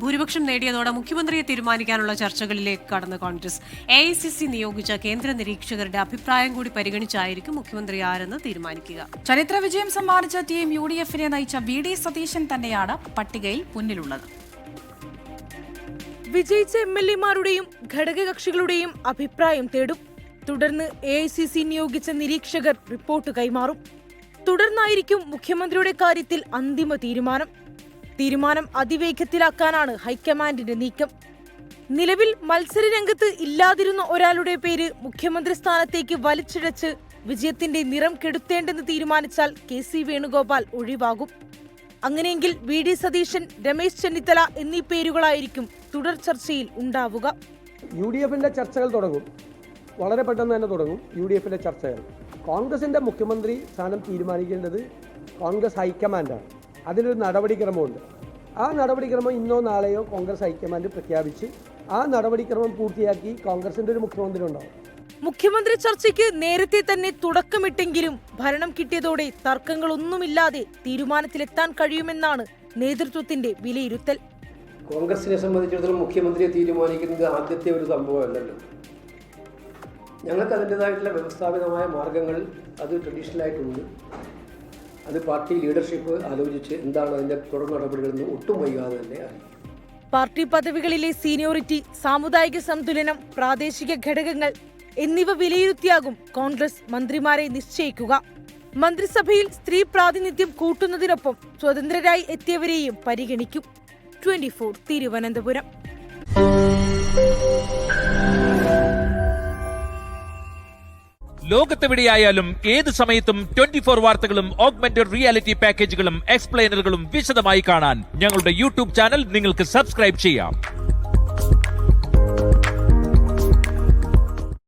ഭൂരിപക്ഷം നേടിയതോടെ മുഖ്യമന്ത്രിയെ തീരുമാനിക്കാനുള്ള ചർച്ചകളിലേക്ക് കടന്ന കോൺഗ്രസ് AICC നിയോഗിച്ച കേന്ദ്ര നിരീക്ഷകരുടെ അഭിപ്രായം കൂടി പരിഗണിച്ചായിരിക്കും മുഖ്യമന്ത്രി ആരെന്ന് തീരുമാനിക്കുക. ചരിത്ര വിജയം സമ്മാനിച്ച ടീം UDF-നെ നയിച്ച VD സതീശൻ തന്നെയാണ് പട്ടികയിൽ മുന്നിലുള്ളത്. വിജയിച്ച MLA-മാരുടെയും ഘടകകക്ഷികളുടെയും അഭിപ്രായം തേടും. തുടർന്ന് AICC നിയോഗിച്ച നിരീക്ഷകർ റിപ്പോർട്ട് കൈമാറും. തുടർന്നായിരിക്കും മുഖ്യമന്ത്രിയുടെ കാര്യത്തിൽ അന്തിമ തീരുമാനം അതിവേഗത്തിലാക്കാനാണ് ഹൈക്കമാൻഡിന്റെ നീക്കം. നിലവിൽ മത്സരരംഗത്ത് ഇല്ലാതിരുന്ന ഒരാളുടെ പേര് മുഖ്യമന്ത്രി സ്ഥാനത്തേക്ക് വലിച്ചിഴച്ച് വിജയത്തിന്റെ നിറം കെടുത്തേണ്ടെന്ന് തീരുമാനിച്ചാൽ KC വേണുഗോപാൽ ഒഴിവാകും. അങ്ങനെയെങ്കിൽ VD സതീശൻ, രമേശ് ചെന്നിത്തല എന്നീ പേരുകളായിരിക്കും തുടർ ചർച്ചയിൽ ഉണ്ടാവുക. UDF-ന്റെ ചർച്ചകൾ തുടങ്ങും, വളരെ പെട്ടെന്ന് തന്നെ തുടങ്ങും. UDF-ന്റെ ചർച്ചകൾ കോൺഗ്രസിന്റെ മുഖ്യമന്ത്രി സ്ഥാനം തീരുമാനിക്കേണ്ടത് കോൺഗ്രസ് ഹൈക്കമാൻഡാണ്. അതിലൊരു നടപടിക്രമമുണ്ട്. ആ നടപടിക്രമം ഇന്നോ നാളെയോ കോൺഗ്രസ് ഹൈക്കമാൻഡ് പ്രഖ്യാപിച്ച് ആ നടപടിക്രമം പൂർത്തിയാക്കി കോൺഗ്രസിന്റെ ഒരു മുഖ്യമന്ത്രി ഉണ്ടാവും. മുഖ്യമന്ത്രി ചർച്ചയ്ക്ക് നേരത്തെ തന്നെ തുടക്കമിട്ടെങ്കിലും ഭരണം കിട്ടിയതോടെ തർക്കങ്ങളൊന്നുമില്ലാതെ തീരുമാനത്തിലെത്താൻ കഴിയുമെന്നാണ് നേതൃത്വത്തിന്റെ വിലയിരുത്തൽ. കോൺഗ്രസിനെ സംബന്ധിച്ചിടത്തോളം മുഖ്യമന്ത്രിയെ തീരുമാനിക്കുന്നത് ആദ്യത്തെ ഒരു സംഭവമല്ലല്ലോ. ഞങ്ങൾക്ക് അതിൻ്റെതായിട്ടുള്ള വ്യവസ്ഥാപിതമായ മാർഗങ്ങൾ അത് ട്രഡീഷണലായിട്ടുണ്ട്. അത് പാർട്ടി ലീഡർഷിപ്പ് ആലോചിച്ച് എന്താണ് അതിൻ്റെ തുടർ നടപടികളെന്ന് ഒട്ടും വൈകാതെ തന്നെ അറിയും. പാർട്ടി പദവികളിലെ സീനിയോറിറ്റി, സാമുദായിക സന്തുലനം, പ്രാദേശിക ഘടകങ്ങൾ എന്നിവ വിലയിരുത്തിയാകും കോൺഗ്രസ് മന്ത്രിമാരെ നിശ്ചയിക്കുക. മന്ത്രിസഭയിൽ സ്ത്രീ പ്രാതിനിധ്യം കൂട്ടുന്നതിനൊപ്പം സ്വതന്ത്രരായി എത്തിയവരെയും പരിഗണിക്കും. 24 തിരുവനന്തപുരം. ലോകത്തെവിടെയായാലും ഏത് സമയത്തും 24 വാർത്തകളും ഓഗ്മെന്റഡ് റിയാലിറ്റി പാക്കേജുകളും എക്സ്പ്ലെയിനറുകളും വിശദമായി കാണാൻ ഞങ്ങളുടെ YouTube ചാനൽ നിങ്ങൾക്ക് സബ്സ്ക്രൈബ് ചെയ്യാം.